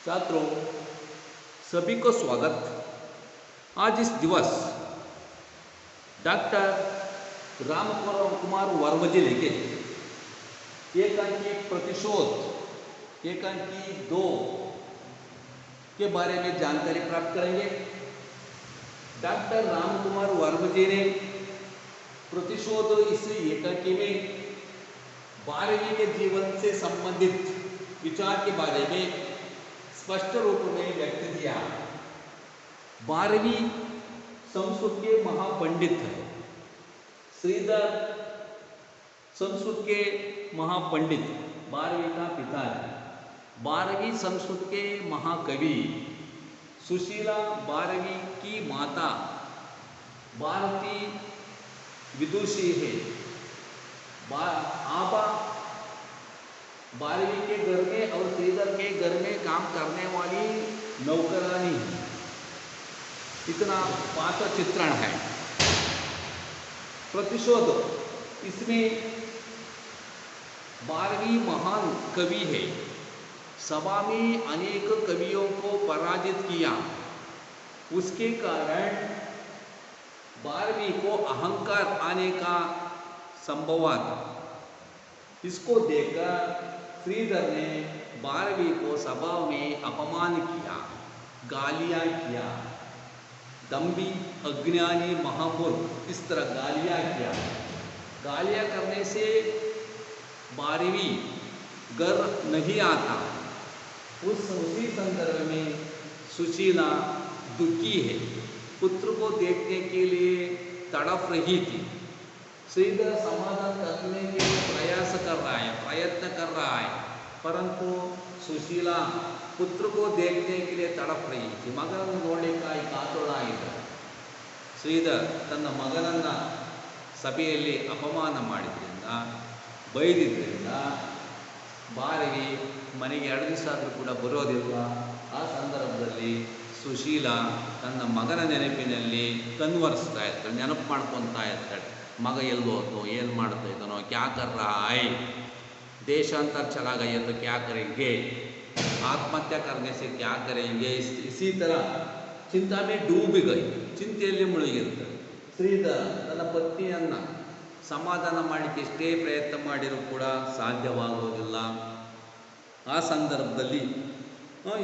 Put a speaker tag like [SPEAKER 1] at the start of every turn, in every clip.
[SPEAKER 1] छात्रों, सभी को स्वागत। आज इस दिवस डॉक्टर राम कुमार वर्मा जी लेके एकांकी प्रतिशोध एकांकी 2 के बारे में जानकारी प्राप्त करेंगे। डॉक्टर राम कुमार वर्मा जी ने प्रतिशोध इस एकांकी में 12वीं के जीवन से संबंधित विचार के बारे में स्पष्ट रूप में व्यक्त किया। 12वीं संस्कृत के महापंडित है, श्रीधर संस्कृत के महापंडित 12वीं का पिता है। 12वीं संस्कृत के महाकवि सुशीला 12वीं की माता भारती विदुषी है। आबा 12वीं के घर में और श्रीधर के घर में काम करने वाली नौकरानी है। इतना पात्र चित्रण है। प्रतिशोध इसमें 12वीं महान कवि है। सभा में अनेक कवियों को पराजित किया। उसके कारण 12वीं को अहंकार आने का संभव था। इसको देखकर श्रीधर ने 12वीं को सभा में अपमान किया, गालियां किया, दम्भी, अज्ञानी, महामूर्ख, इस तरह गालियां किया। गालियां करने से 12वीं घर नहीं आता। उसी संदर्भ में सुशीला दुखी है। पुत्र को देखने के लिए तड़प रही थी। श्रीधर समाधान करने के लिए प्रयत्न कर रहा है, परंतु सुशीला पुत्र को देखने के लिए तड़प रही थी। मगनನ್ನು ನೋಡಲಿಕ್ಕಾಗಿ ಕಾತೋಳ ಇದ್ದ ಶ್ರೀಧರ್ ತನ್ನ ಮಗನನ್ನ ಸಭೆಯಲ್ಲಿ ಅಪಮಾನ ಮಾಡಿದ್ರಿಂದ, ಬೈದಿದ್ದರಿಂದ 12ವಿ ಮನೆಗೆ 2 ದಿವಸ ಆದರೂ ಕೂಡ ಬರೋದಿಲ್ಲ. ಆ ಸಂದರ್ಭದಲ್ಲಿ ಸುಶೀಲಾ ತನ್ನ ಮಗನ ನೆನಪಿನಲ್ಲಿ ಕನ್ವರ್ಸ್ತಾ ಇರ್ತಾಳೆ, ನೆನಪು ಮಾಡ್ಕೊತಾ ಇರ್ತಾಳೆ. मग एल्लो ಏನು ಮಾಡ್ತಾ ಇದ್ದಾನೋ, क्या कर रहा है, देशांतर चला गया तो क्या करेंगे, आत्महत्या करने से क्या करेंगे, इसी तरह चिंता में डूब गई. ಚಿಂತೆಯಲ್ಲಿ ಮುಳುಗಿರ್ತಾರೆ. ಶ್ರೀಧರ್ ತನ್ನ ಪತ್ನಿಯನ್ನು ಸಮಾಧಾನ ಮಾಡಲಿಕ್ಕೆ ಎಷ್ಟೇ ಪ್ರಯತ್ನ ಮಾಡಿದರೂ ಕೂಡ ಸಾಧ್ಯವಾಗುವುದಿಲ್ಲ. ಆ ಸಂದರ್ಭದಲ್ಲಿ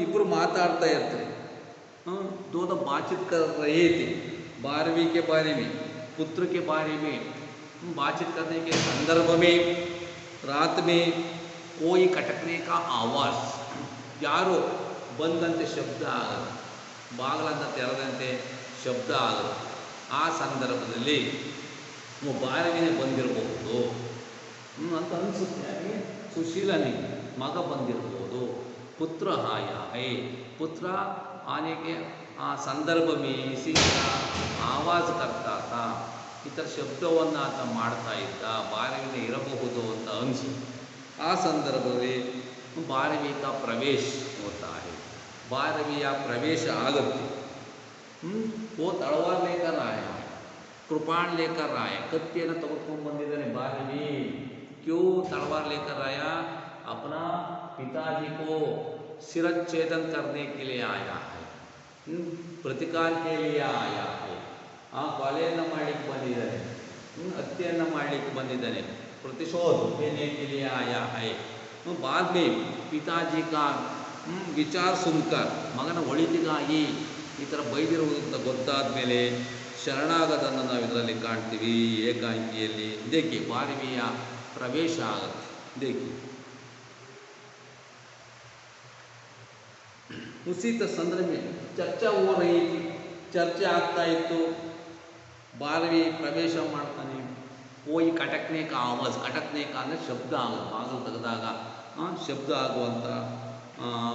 [SPEAKER 1] ಇಬ್ಬರು ಮಾತಾಡ್ತಾ ಇರ್ತಾರೆ. दोनों बातचीत कर रहे थे 12वीं के बारे में, पुत्र के बारे में. बातचीत करने के संदर्भ में रात में कोई खटकने का आवाज़, यारो ಬಂದಂತೆ ಶಬ್ದ ಆಗುತ್ತೆ, ಬಾಗಿಲನ್ನು ತೆರೆದಂತೆ ಶಬ್ದ ಆಗುತ್ತೆ. ಆ ಸಂದರ್ಭದಲ್ಲಿ 12ವಿನೇ ಬಂದಿರಬಹುದು ಅಂತ ಅನಿಸುತ್ತೆ. ಸುಶೀಲನಿಗೆ ಮಗ ಬಂದಿರಬಹುದು. पुत्र आया है, पुत्र आने के संदर्भ में इसी तरह आवाज़ करता था. इतर ಶಬ್ದವನ್ನು ಆತ ಮಾಡ್ತಾ ಇದ್ದ. 12ವಿನೇ ಇರಬಹುದು ಅಂತ ಅನಿಸುತ್ತೆ. ಆ ಸಂದರ್ಭದಲ್ಲಿ 12वीं का प्रवेश होता है. 12वीं प्रवेश आगती. वो तलवार लेकर आया है, कृपाण लेकर आया, कत्तिಯನ್ನು ತೆಗೆದುಕೊಂಡು ಬಂದಿದ್ದಾನೆ 12वीं. क्यों तलवार लेकर आया? अपना पिताजी को शिरच्छेदन करने के लिए आया है, प्रतिकार के लिए आया है. ಆ ಕೊಲೆಯನ್ನು ಮಾಡಲಿಕ್ಕೆ ಬಂದಿದ್ದಾನೆ, ಹತ್ಯೆಯನ್ನು ಮಾಡಲಿಕ್ಕೆ ಬಂದಿದ್ದಾನೆ. प्रतिशोध लेने के लिए आया है. बाद में पिताजी का विचार सुनकर, ಮಗನ ಒಳಿತಿಗಾಗಿ ಈ ಥರ ಬೈದಿರುವುದಂತ ಗೊತ್ತಾದ ಮೇಲೆ ಶರಣಾಗತನ್ನು ನಾವು ಇದರಲ್ಲಿ ಕಾಣ್ತೀವಿ ಏಕಾಂಕಿಯಲ್ಲಿ. देखिए 12ವಿಯ ಪ್ರವೇಶ ಆಗುತ್ತೆ. देखिए उसी संदर्भ में चर्चा हो रही थी, चर्चा ಆಗ್ತಾ ಇತ್ತು. 12वीं ಪ್ರವೇಶ ಮಾಡ್ತಾನೆ. कोई खटकने का आवाज़, खटकने का ಅಂದರೆ ಶಬ್ದ ಆಗೋದು, ಬಾಗಿಲು ತೆಗೆದಾಗ ಶಬ್ದ ಆಗುವಂಥ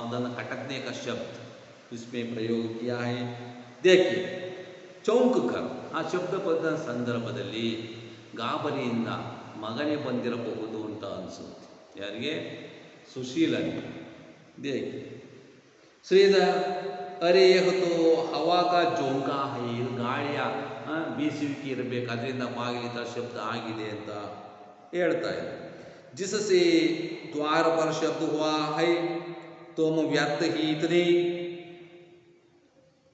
[SPEAKER 1] ಅದನ್ನು खटकने का शब्द इसमें प्रयोग किया है. देखिए ಚೌಂಕ್ ಕರ್, ಆ ಶಬ್ದ ಬಂದ ಸಂದರ್ಭದಲ್ಲಿ ಗಾಬರಿಯಿಂದ ಮಗನೇ ಬಂದಿರಬಹುದು ಅಂತ ಅನಿಸುತ್ತೆ. ಯಾರಿಗೆ? ಸುಶೀಲನಿಗೆ. देखिए श्रीधर, अरे यह तो हवा का झोंका है, ಗಾಳಿಯ ಬೀಸುವಿಕೆ ಇರಬೇಕು, ಅದರಿಂದ ಬಾಗಿಲಿದ ಶಬ್ದ ಆಗಿದೆ ಅಂತ ಹೇಳ್ತಾ ಇದೆ. जिससे द्वार पर शब्द हुआ है, तुम व्यर्थ ही इतने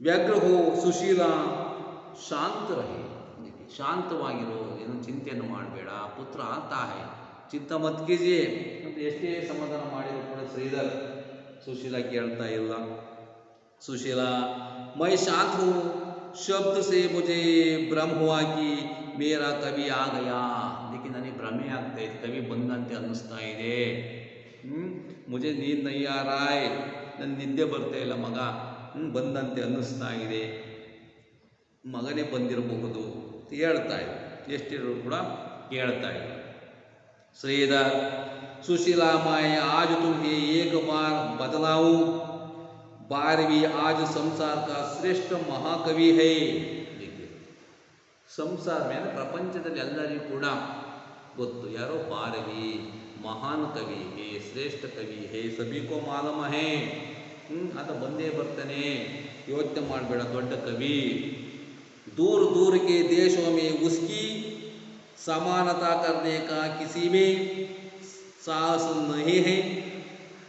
[SPEAKER 1] ವ್ಯಗ್ರ ಹೋ ಸುಶೀಲ ಶಾಂತ ರಹೆ. ಶಾಂತವಾಗಿರೋ, ಏನು ಚಿಂತೆಯನ್ನು ಮಾಡಬೇಡ. ಪುತ್ರ ಆತಾ ಹೈ, ಚಿಂತ ಮತ್ ಕೀಜಿಯೆ ಅಂತ ಎಷ್ಟೇ ಸಮಾಧಾನ ಮಾಡಿದ್ರು ಕೂಡ ಶ್ರೀಧರ್ ಸುಶೀಲ ಕೇಳ್ತಾ ಇಲ್ಲ. ಸುಶೀಲ ಮೈ ಶಾಂತ ಹೋ, ಶಬ್ದ ಸೇ ಮುಜೆ ಭ್ರಮ ಹುವಾ ಕಿ ಮೇರಾ ಕವಿ ಆ ಗಯಾ. ಅದಕ್ಕೆ ನನಗೆ ಭ್ರಮೆ ಆಗ್ತಾ ಇದೆ, ಕವಿ ಬಂದಂತೆ ಅನ್ನಿಸ್ತಾ ಇದೆ. ಮುಜೆ ನೀಂದ್ ನೈ ಆ ರಹಾ ಹೈ, ನನ್ನ ನಿದ್ದೆ ಬರ್ತಾ ಇಲ್ಲ ಮಗ, ಬಂದಂತೆ ಅನ್ನಿಸ್ತಾ ಇದೆ, ಮಗನೇ ಬಂದಿರಬಹುದು ಹೇಳ್ತಾ ಇದೆ. ಎಷ್ಟಿದ್ರು ಕೂಡ ಕೇಳ್ತಾ ಇದೆ. ಶ್ರೀಧರ್ सुशीला माए आज तुम्हें एक बार बदलाऊं, 12वीं आज संसार का श्रेष्ठ महाकवि है. देखिए संसार में ಪ್ರಪಂಚದಲ್ಲಿ ಎಲ್ಲರಿಗೂ ಕೂಡ ಗೊತ್ತು ಯಾರೋ 12वीं महान कवि है, श्रेष्ठ कवि है, सभी को मालूम है. ಆತ ಬಂದೇ ಬರ್ತಾನೆ, ಯೋಚನೆ ಮಾಡಬೇಡ, ದೊಡ್ಡ ಕವಿ. दूर दूर के देशों में उसकी समानता करने का किसी में साहस नहीं है.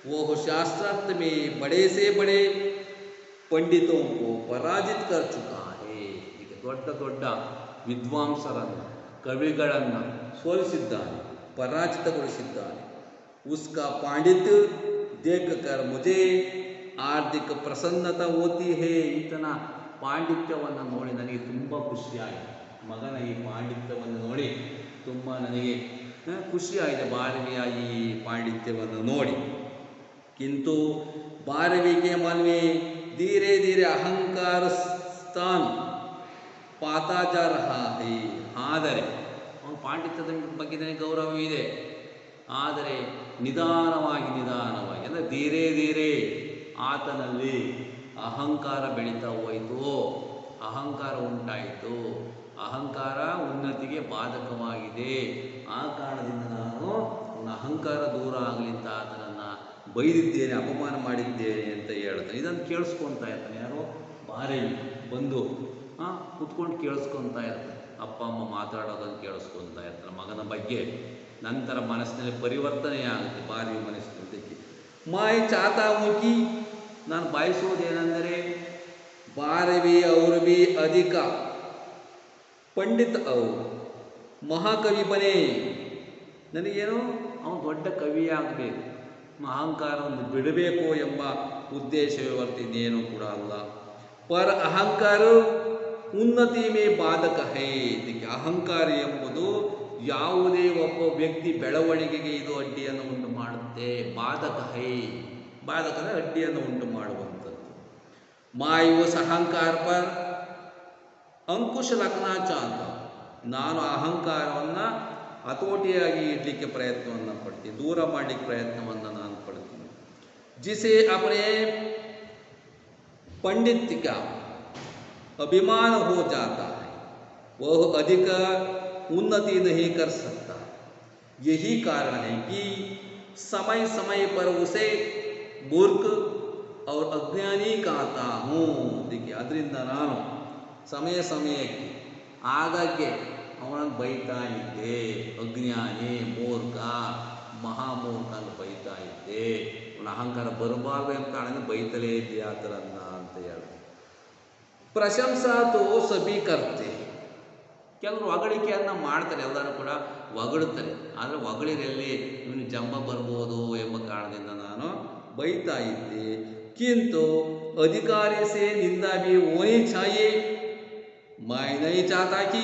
[SPEAKER 1] वो शास्त्रार्थ में बड़े से बड़े पंडितों को पराजित कर चुका है. ಈಗ ದೊಡ್ಡ ದೊಡ್ಡ ವಿದ್ವಾಂಸರನ್ನು, ಕವಿಗಳನ್ನು ಸೋಲಿಸಿದ್ದಾನೆ, ಪರಾಜಿತಗೊಳಿಸಿದ್ದಾನೆ. उसका पांडित्य देखकर मुझे आर्थिक प्रसन्नता होती है. ಈತನ ಪಾಂಡಿತ್ಯವನ್ನು ನೋಡಿ ನನಗೆ ತುಂಬ ಖುಷಿಯಾಯಿತು. ಮಗನ ಈ ಪಾಂಡಿತ್ಯವನ್ನು ನೋಡಿ ತುಂಬ ನನಗೆ ಖುಷಿಯಾಗಿದೆ, 12वीं ಈ ಪಾಂಡಿತ್ಯವನ್ನು ನೋಡಿ. किंतु 12वीं के मन में धीरे धीरे अहंकार स्थान पाता जा रहा है. ಆದರೆ ಅವನ ಪಾಂಡಿತ್ಯದ ಬಗ್ಗೆ ನನಗೆ ಗೌರವ ಇದೆ, ಆದರೆ ನಿಧಾನವಾಗಿ ಅಂದರೆ ಧೀರೆ ಧೀರೆ ಆತನಲ್ಲಿ ಅಹಂಕಾರ ಬೆಳೀತಾ ಹೋಯಿತು, ಅಹಂಕಾರ ಉಂಟಾಯಿತು. ಅಹಂಕಾರ ಉನ್ನತಿಗೆ ಬಾಧಕವಾಗಿದೆ. ಆ ಕಾರಣದಿಂದ ನಾನು ಅಹಂಕಾರ ದೂರ ಆಗಲಿ ಅಂತ ಆತನನ್ನು ಬೈದಿದ್ದೇನೆ, ಅಪಮಾನ ಮಾಡಿದ್ದೇನೆ ಅಂತ ಹೇಳ್ತಾನೆ. ಇದನ್ನು ಕೇಳಿಸ್ಕೊತಾ ಇರ್ತಾನೆ ಯಾರೋ 12वीं ಬಂದು ಕುತ್ಕೊಂಡು ಕೇಳಿಸ್ಕೊತಾ ಇರ್ತಾನೆ. ಅಪ್ಪ ಅಮ್ಮ ಮಾತಾಡೋದನ್ನು ಕೇಳಿಸ್ಕೊತಾ ಇರ್ತಾನೆ ಮಗನ ಬಗ್ಗೆ. ನಂತರ ಮನಸ್ಸಿನಲ್ಲಿ ಪರಿವರ್ತನೆ ಆಗುತ್ತೆ 12वीं ಮನಸ್ಸಿನದ್ದಕ್ಕೆ. ಮಾಯ ಚಾತಾ ಮುಖಿ, ನಾನು ಬಯಸುವುದೇನೆಂದರೆ 12वीं और भी अधिक पंडित और महाकवि बने. ನನಗೇನು ಅವನು ದೊಡ್ಡ ಕವಿಯಾಗಬೇಕು, ಅಹಂಕಾರವನ್ನು ಬಿಡಬೇಕು ಎಂಬ ಉದ್ದೇಶವೇ ಹೊರತು ಇನ್ನೇನೂ ಕೂಡ ಅಲ್ಲ. ಪರ ಅಹಂಕಾರ ಉನ್ನತಿ ಮೇ ಬಾಧಕ ಹೈ. ಅಹಂಕಾರ ಎಂಬುದು ಯಾವುದೇ ಒಬ್ಬ ವ್ಯಕ್ತಿ ಬೆಳವಣಿಗೆಗೆ ಇದು ಅಡ್ಡಿಯನ್ನು ಉಂಟು ಮಾಡುತ್ತೆ. ಬಾಧಕ ಹೈ, ಬಾಧಕನ ಅಡ್ಡಿಯನ್ನು ಉಂಟು ಮಾಡುವಂಥದ್ದು. ಮಾಯು ಅಹಂಕಾರ ಪರ್ ಅಂಕುಶ ರಖನಾ ಚಾಹತ, ನಾನು ಅಹಂಕಾರವನ್ನು ಹತೋಟಿಯಾಗಿ ಇಡಲಿಕ್ಕೆ ಪ್ರಯತ್ನವನ್ನು ಪಡ್ತೀನಿ, ದೂರ ಮಾಡಲಿಕ್ಕೆ ಪ್ರಯತ್ನವನ್ನು ನಾನು ಪಡ್ತೀನಿ. ಜಿಸೆ ಅಪನೆ पंडित का अभिमान हो जाता है, वह अधिक उन्नति नहीं कर सकता. यही कारण है कि समय समय पर उसे मूर्ख और अज्ञानी कहता हूँ. देखिए ಅದರಿಂದ ನಾನು ಸಮಯ ಸಮಯಕ್ಕೆ ಆಗಾಗ್ಗೆ ಅವನನ್ನು ಬೈತಾ ಇದ್ದೆ. ಅಜ್ಞಾನಿ, ಮೂರ್ಖ, ಮಹಾಮೂರ್ಖ ಅಂತ ಬೈತಾ ಇದ್ದೆ. ಅವನ ಅಹಂಕಾರ ಬರಬಾರ್ದು ಎಂಬ ಕಾರಣದಿಂದ ಬೈತಲೇ ಇದ್ದೆ ಆ ಥರನ್ನ ಅಂತ ಹೇಳಿ. ಪ್ರಶಂಸಾ ತೋ ಸಭಿ ಕರ್ತೆ, ಕೆಲವರು ಹೊಗಳಿಕೆಯನ್ನು ಮಾಡ್ತಾರೆ, ಎಲ್ಲರೂ ಕೂಡ ಹೊಗಳುತ್ತಾರೆ. ಆದರೆ ಹೊಗಳಿರಲ್ಲಿ ಇವನು ಜಂಬ ಬರ್ಬೋದು ಎಂಬ ಕಾರಣದಿಂದ ನಾನು ಬೈತಾ ಇದ್ದೆ. किंतु अधिकारी से निंदा भी होनी चाहिए. मैं नहीं चाहता कि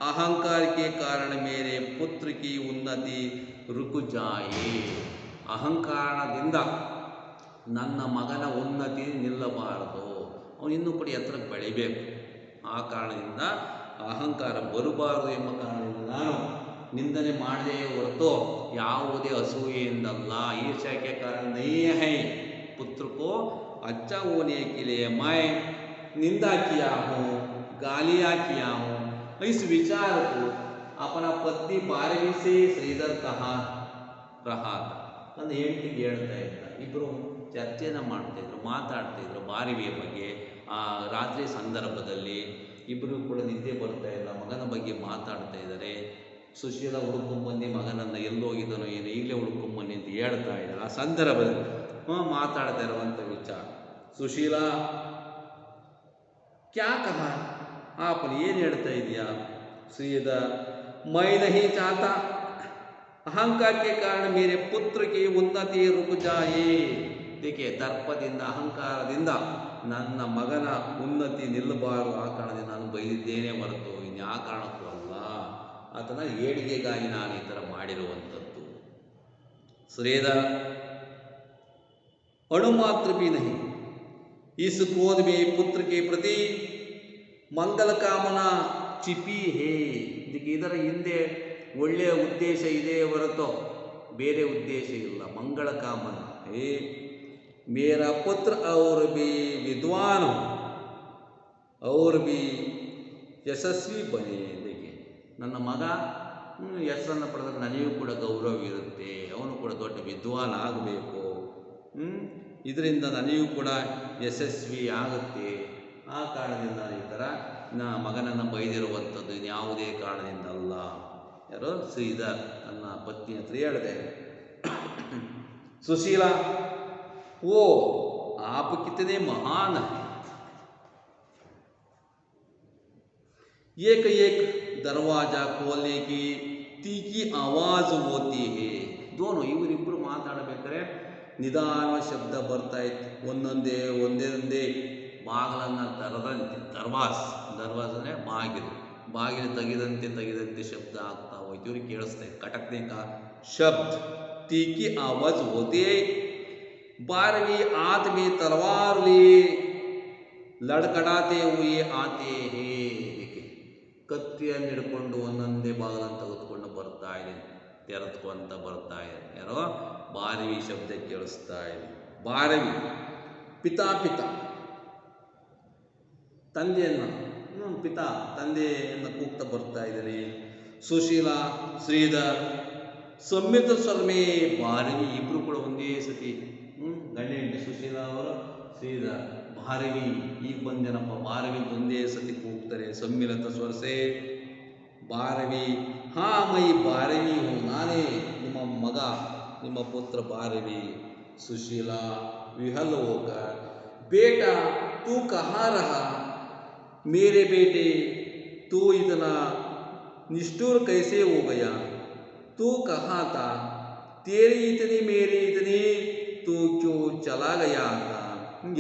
[SPEAKER 1] अहंकार के कारण मेरे पुत्र की उन्नति रुक जाए. ಅಹಂಕಾರದಿಂದ ನನ್ನ ಮಗನ ಉನ್ನತಿ ನಿಲ್ಲಬಾರದು, ಅವನು ಇನ್ನೂ ಕೂಡ ಎತ್ತರಕ್ಕೆ ಬೆಳಿಬೇಕು. ಆ ಕಾರಣದಿಂದ ಅಹಂಕಾರ ಬರಬಾರದು ಎಂಬ ಕಾರಣದಿಂದ ನಾನು ನಿಂದನೆ ಮಾಡದೇ ಹೊರತು ಯಾವುದೇ ಅಸೂಯೆಯಿಂದಲ್ಲ. ಈರ್ಷ್ಯಾಕ್ಕೆ ಕಾರಣ नहीं है. पुत्र को अच्छा होने के लिए मैं निंदा किया हूँ, गालियाँ किया हूँ. इस विचार को अपना पत्नी 12वीं से श्रीधर कहा रहा था. ನನ್ನ ಹೆಂಡತಿಗೆ ಹೇಳ್ತಾ ಇದ್ದ, ಇಬ್ಬರು ಚರ್ಚೆಯನ್ನು ಮಾಡ್ತಾಯಿದ್ರು, ಮಾತಾಡ್ತಾಯಿದ್ರು 12वीं ಬಗ್ಗೆ. ಆ ರಾತ್ರಿ ಸಂದರ್ಭದಲ್ಲಿ ಇಬ್ಬರು ಕೂಡ ನಿದ್ದೆ ಬರ್ತಾ ಇಲ್ಲ, ಮಗನ ಬಗ್ಗೆ ಮಾತಾಡ್ತಾ ಇದ್ದಾರೆ. ಸುಶೀಲ ಹುಡ್ಕೊಂಬಂದು ಮಗನನ್ನು ಎಲ್ಲೋಗಿದ್ದನೋ ಏನೋ ಈಗಲೇ ಹುಡ್ಕೊಂಬನ್ನಿ ಅಂತ ಹೇಳ್ತಾ ಇದ್ದಾರೆ. ಆ ಸಂದರ್ಭದಲ್ಲಿ ಮಾತಾಡ್ತಾ ಇರುವಂಥ ವಿಚಾರ. ಸುಶೀಲಾ ಕ್ಯಾ ಕಹಾ ಆಪನ್, ಏನು ಹೇಳ್ತಾ ಇದೆಯಾ? ಶ್ರೀಧರ್ ಮೈ ನಹಿ ಚಾಹತಾ ಅಹಂಕಾರ ಕೆ ಕಾರಣ ಮೇರೆ ಪುತ್ರ ಕಿ ಉನ್ನತಿ ರುಕ್ ಜಾಯೇ. ಏಕೆ? ದರ್ಪದಿಂದ ಅಹಂಕಾರದಿಂದ ನನ್ನ ಮಗನ ಉನ್ನತಿ ನಿಲ್ಲಬಾರದು, ಆ ಕಾರಣದಿಂದ ನಾನು ಬೈದಿದ್ದೇನೆ ಹೊರತು ಇನ್ಯಾ ಕಾರಣಕ್ಕೂ ಅಲ್ಲ. ಆತನ ಏಳಿಗೆಗಾಗಿ ನಾನು ಈ ಥರ ಮಾಡಿರುವಂಥದ್ದು. ಶ್ರೀಧರ್ ಅಣುಮಾತ್ರ ಬಿ ನಹಿ इस क्रोध में पुत्र के प्रति ಮಂಗಲ ಕಾಮನಾ ಚಿಪಿ ಹೇ. ಇದರ ಹಿಂದೆ ಒಳ್ಳೆಯ ಉದ್ದೇಶ ಇದೆ ಹೊರತು ಬೇರೆ ಉದ್ದೇಶ ಇಲ್ಲ. ಮಂಗಳ ಕಾಮನ ಹೇ ಮೇರಾ ಪುತ್ರ ಔರ್ ಬಿ ವಿದ್ವಾನ್ ಔರ್ ಬಿ ಯಶಸ್ವಿ ಬನೆ. ನನ್ನ ಮಗ ಯಶಸ್ಸನ್ನು ಪಡೆದಾಗ ನನಗೂ ಕೂಡ ಗೌರವ ಇರುತ್ತೆ, ಅವನು ಕೂಡ ದೊಡ್ಡ ವಿದ್ವಾನ್ ಆಗಬೇಕು, ಇದರಿಂದ ನನಗೂ ಕೂಡ ಯಶಸ್ವಿ ಆಗುತ್ತೆ. ಆ ಕಾರಣದಿಂದ ಈ ಥರ ಮಗನನ್ನು ಬೈದಿರುವಂಥದ್ದು ಯಾವುದೇ ಕಾರಣದಿಂದ ಅಲ್ಲ. ಯಾರೋ ಶ್ರೀಧರ್ ನನ್ನ ಪತ್ನಿ ಹತ್ರ ಹೇಳಿದೆ. ಸುಶೀಲಾ ಓ आप कितने महान हैं, एक एक दरवाजा खोलने की तीखी आवाज होती है. दोनों ಇವರಿಬ್ಬರು ಮಾತಾಡಬೇಕಾದ್ರೆ ನಿಧಾನ ಶಬ್ದ ಬರ್ತಾ ಇತ್ತು. ಒಂದೇ ಬಾಗಿಲನ್ನು ತೆರೆದಂತೆ, ದರ್ವಾಜ್ ಅಂದರೆ ಬಾಗಿಲು ತೆಗೆದಂತೆ ಶಬ್ದ ಆಗ್ತಾ ಹೋಯ್ತು. ಇವ್ರಿಗೆ ಕೇಳಿಸ್ತಾ ಇತ್ತು. ಕಟಕ್ನೆ ಕಾ ಶಬ್ದ ತೀಕಿ ಆವಾಜ್ ಹೋತೆ. 12वीं आंत में तलवार लिए लड़खड़ाते हुए आते हैं. ಕತ್ತಿಯನ್ನು ಹಿಡ್ಕೊಂಡು ಒಂದೊಂದೇ ಬಾಗಿಲನ್ನು ತೆಗೆದುಕೊಂಡು ಬರ್ತಾ ಇದೆ, ತೆರೆದುಕೊಂತ ಬರ್ತಾ ಇದೆ. ಯಾರೋ 12वीं ಶಬ್ದ ಕೇಳಿಸ್ತಾ ಇದೆ. 12वीं ಪಿತಾ ತಂದೆಯನ್ನು ಕೂಗ್ತಾ ಬರ್ತಾ ಇದ್ದಾರೆ. ಸುಶೀಲಾ ಶ್ರೀಧರ್ ಸಮ್ಮಿತ ಸ್ವರ್ಮೇ 12वीं ಇಬ್ಬರು ಕೂಡ ಒಂದೇ ಸತಿ ಗಂಡ ಹೆಂಡತಿ ಸುಶೀಲಾ ಅವರು ಶ್ರೀಧರ್ 12वीं ಈಗ ಬಂದೇನಪ್ಪ 12वीं ಒಂದೇ ಸತಿ ಕೂಗ್ತಾರೆ. ಸಮ್ಮಿಲಿತ ಸ್ವರಸೆ 12वीं ಹಾ ಮೈ 12वीं ಹೂ, ನಾನೇ ನಿಮ್ಮ ಮಗ, ನಿಮ್ಮ ಪುತ್ರ 12वीं. ಸುಶೀಲಾ ವಿಹಲ್ ಹೋಕರ್ ಬೇಟಾ ತೂ ಕಹಾ ರಹಾ, मेरे बेटे तू इतना निष्ठुर कैसे हो गया, तू कहाँ था, तेरी इतनी मेरी इतनी, तू क्यों चला गया था.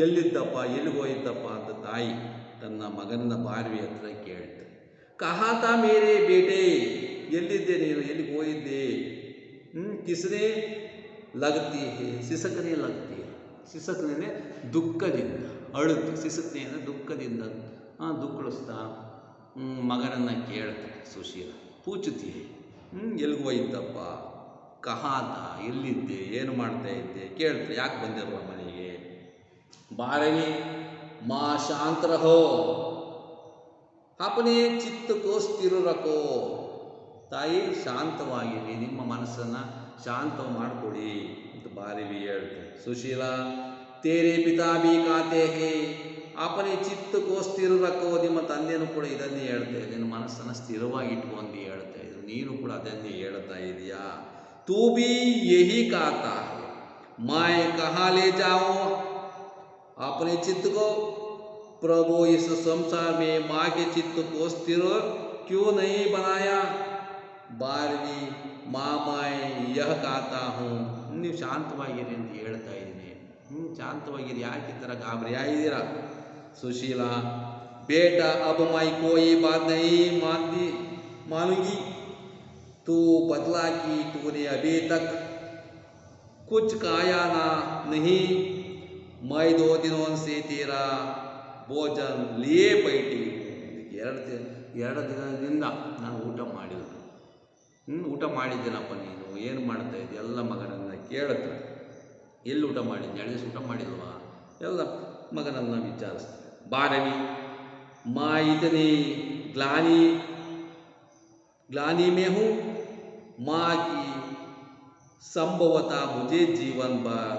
[SPEAKER 1] ಎಲ್ಲಿದ್ದಪ್ಪ, ಎಲ್ಲಿಗೋಗಿದ್ದಪ್ಪ ಅಂತ ತಾಯಿ ತನ್ನ ಮಗನ 12वीं ಹತ್ರ ಕೇಳ್ತಾರೆ. ಕಹಾ ತಾ ಮೇರೆ ಬೇಟೆ, ಎಲ್ಲಿದ್ದೆ ನೀನು, ಎಲ್ಲಿಗೆ ಹೋಗಿದ್ದೆ. ಕಿಸನೆ ಲಗತಿ ಹೇ, ಸಿಸಕನೆ ಲಗತಿ. ಸಿಸಕನೆ ದುಃಖದಿಂದ ಅಳುತ್ತೆ, ಸಿಸಕನೆ ಅಂದರೆ ದುಃಖದಿಂದ ದುಃಖಿಸ್ತಾ ಮಗನನ್ನು ಕೇಳ್ತಾರೆ. ಸುಶೀಲಾ ಪೂಚುತ್ತಿ ಎಲ್ಲಿಗೆ ಹೋಗಿದ್ದಪ್ಪ, ಕಹಾತ ಎಲ್ಲಿದ್ದೆ, ಏನು ಮಾಡ್ತಾ ಇದ್ದೆ ಕೇಳ್ತಾರೆ. ಯಾಕೆ ಬಂದಿರುವ ಮನೆಗೆ. 12वीं ಮಾ ಶಾಂತ ರಹೋ ಅಪನೆ ಚಿತ್ತ ಕೋ ಸ್ಥಿರ ರಖೋ. ತಾಯಿ ಶಾಂತವಾಗಿರಿ, ನಿಮ್ಮ ಮನಸ್ಸನ್ನು ಶಾಂತ ಮಾಡಿಕೊಡಿ ಅಂತ 12वीं ಹೇಳ್ತಾರೆ. ಸುಶೀಲಾ ತೇರೆ ಪಿತಾ ಬಿ ಕಾತೆ ಹೇ ಅಪನೆ ಚಿತ್ತ ಕೋ ಸ್ಥಿರ ರಖೋ. ನಿಮ್ಮ ತಂದೆಯೂ ಕೂಡ ಇದನ್ನೇ ಹೇಳ್ತಾ ಇದ್ದೆ, ನಿನ್ನ ಮನಸ್ಸನ್ನು ಸ್ಥಿರವಾಗಿ ಇಟ್ಕೊಂಡು ಹೇಳ್ತಾ ಇದ್ರು, ನೀನು ಕೂಡ ಅದನ್ನೇ ಹೇಳ್ತಾ ಇದೆಯಾ. तू भी यही कहता है, मैं कहाँ ले जाऊं अपने चित्त को, प्रभु इस संसार में माँ के चित्त को स्थिर क्यों नहीं बनाया. 12वीं माँ मैं यह कहता हूँ. ನೀವು ಶಾಂತವಾಗಿರಿ ಅಂತ ಹೇಳ್ತಾ ಇದ್ದೀನಿ. ಶಾಂತವಾಗಿರಿ, ಯಾಕೆ ಈ ಥರ ಗಾಬರಿ ಆಗಿದ್ದೀರಾ. ಸುಶೀಲಾ ಬೇಟಾ अब मैं कोई बात नहीं मानूंगी, तू बदला कि तूने अभी तक कुछ खाया ना नहीं, मैं 2 दिनों से तेरा भोजन लिए बैठी. ಎರಡು ದಿನದಿಂದ ನಾನು ಊಟ ಮಾಡಿಲ್ಲ. ಊಟ ಮಾಡಿದ್ದೇನಪ್ಪ ನೀನು, ಏನು ಮಾಡ್ತಾ ಇದ್ದೆ, ಎಲ್ಲ ಮಗನನ್ನು ಕೇಳುತ್ತೆ. ಎಲ್ಲಿ ಊಟ ಮಾಡಿದ್ದೆ, 2 ದಿವಸ ಊಟ ಮಾಡಿಲ್ವಾ, ಎಲ್ಲ ಮಗನನ್ನು ವಿಚಾರಿಸ್ತಾರೆ. 12वीं माँ इतनी ग्लानी में हूँ, माँ की संभवता मुझे जीवन भर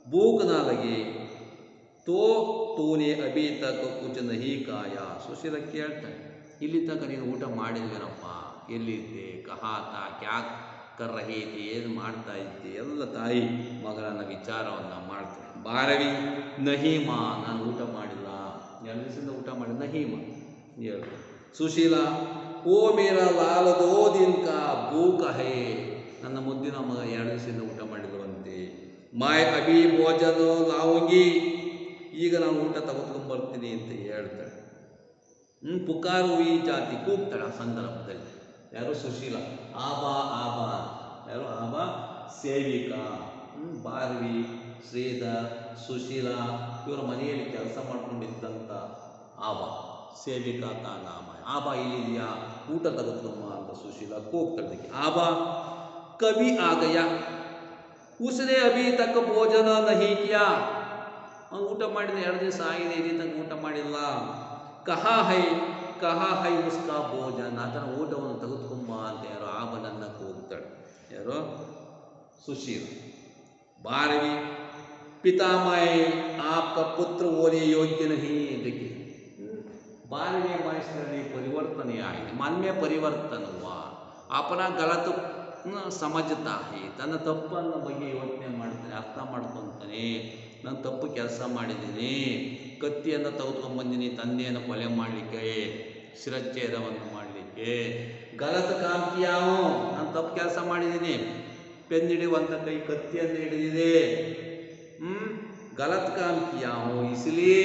[SPEAKER 1] भूख ना लगे, तो तूने अभी तक कुछ नहीं खाया. ಸುಶೀಲಾ ಕೇಳ್ತಾನೆ, ಇಲ್ಲಿ ತನಕ ನೀನು ಊಟ ಮಾಡಿದ್ವೇನಪ್ಪ, ಎಲ್ಲಿದ್ದೆ, ಕಹಾತ ಕರ್ ರಹಿ ಥಿ, ಏನು ಮಾಡ್ತಾ ಇದ್ದೆ ಎಲ್ಲ ತಾಯಿ ಮಗನ ವಿಚಾರವನ್ನು ಮಾಡ್ತಾರೆ. ಬಾರವಿ ನಹೀಮಾ, ನಾನು ಊಟ ಮಾಡಿಲ್ಲ, 2 ದಿವಸದಿಂದ ಊಟ ಮಾಡಿಲ್ಲ, ನಹೀಮಾ ಹೇಳು. ಸುಶೀಲ ಓ ಮೇರ ಲಾಲ ದೋ ದಿನ್ ಕಾ ಭೂಕ ಹೇ, ನನ್ನ ಮುದ್ದಿನ ಮಗ 2 ದಿವಸದಿಂದ ಊಟ ಮಾಡಿರುವಂತೆ. ಮಾಯ್ ಅಭಿ ಭೋಜನ ಲಾವುಂಗಿ, ಈಗ ನಾನು ಊಟ ತೆಗೆದುಕೊಂಡು ಬರ್ತೀನಿ ಅಂತ ಹೇಳ್ತಾಳೆ. ಪುಕಾರು ಈ ಜಾತಿ, ಕೂಗ್ತಾಳೆ ಆ ಸಂದರ್ಭದಲ್ಲಿ. ಯಾರು? ಸುಶೀಲ. ಆಬಾ ಆಬಾ, ಯಾರು? ಆಬಾ ಸೇವಿಕಾ. ಬಾರ್ವಿ, ಶ್ರೀಧರ್, ಸುಶೀಲ ಇವರ ಮನೆಯಲ್ಲಿ ಕೆಲಸ ಮಾಡ್ಕೊಂಡಿದ್ದಂಥ ಆಬಾ, ಸೇವಿಕಾ ಕಾ ನಾಮ. ಆಬಾ ಇಲ್ಲಿದೆಯಾ, ಊಟ ತೆಗೆದುಕೊಂಬ ಅಂತ ಸುಶೀಲ ಕೂಗ್ತಾಳೆ. ಆಬಾ ಕವಿ ಆಗಯ, ಉಸನೆ ಅಭಿ ತಕ್ಕ ಭೋಜನ ನಹಿ ಕಿಯಾ, ಊಟ ಮಾಡಿದ 2 ದಿವಸ ಆಗಿದೆ, ಇಲ್ಲಿ ತನಕ ಊಟ ಮಾಡಿಲ್ಲ. ಕಹಾ ಹೈ ಉಸ್ಕಾ ಭೋಜನ, ಆತನ ಊಟವನ್ನು ತೆಗೆದುಕೊಂಬ ಅಂತ ಯಾರೋ ಆಬನನ್ನ ಕೂಗ್ತಾಳೆ. ಯಾರೋ? ಸುಶೀಲ. ಬಾರವಿ ಪಿತಾಮಹ ಆಪ್ಕ ಪುತ್ರ ಓನೆ ಯೋಗ್ಯ ನಹಿ, ಇದಕ್ಕೆ ಬಾರವಿಯ ಮನಸ್ಸಿನಲ್ಲಿ ಪರಿವರ್ತನೆಯಾಗಿದೆ. ಮನ್ಮೆ ಪರಿವರ್ತನವ ಅಪನ ಗಲತು ಸಮಜತಾ ಹೇ, ತನ್ನ ತಪ್ಪನ್ನು ಬಗ್ಗೆ ಯೋಚನೆ ಮಾಡ್ತಾನೆ, ಅರ್ಥ ಮಾಡ್ಕೊತಾನೆ. ನಾನು ತಪ್ಪು ಕೆಲಸ ಮಾಡಿದ್ದೀನಿ, ಕತ್ತಿಯನ್ನು ತೆಗೆದುಕೊಂಡ್ಬಂದಿನಿ ತಂದೆಯನ್ನು ಕೊಲೆ ಮಾಡಲಿಕ್ಕೆ, ಶಿರಚ್ಛೇದವನ್ನು ಮಾಡಲಿಕ್ಕೆ. ಗಲತ್ ಕಾಮ್ ಕಿಯಾವು, ನಾನು ತಪ್ಪು ಕೆಲಸ ಮಾಡಿದ್ದೀನಿ, ಪೆನ್ ಹಿಡಿಯುವಂಥ ಕೈ ಕತ್ತಿಯನ್ನು ಹಿಡಿದಿದೆ. गलत काम किया हूँ, इसलिए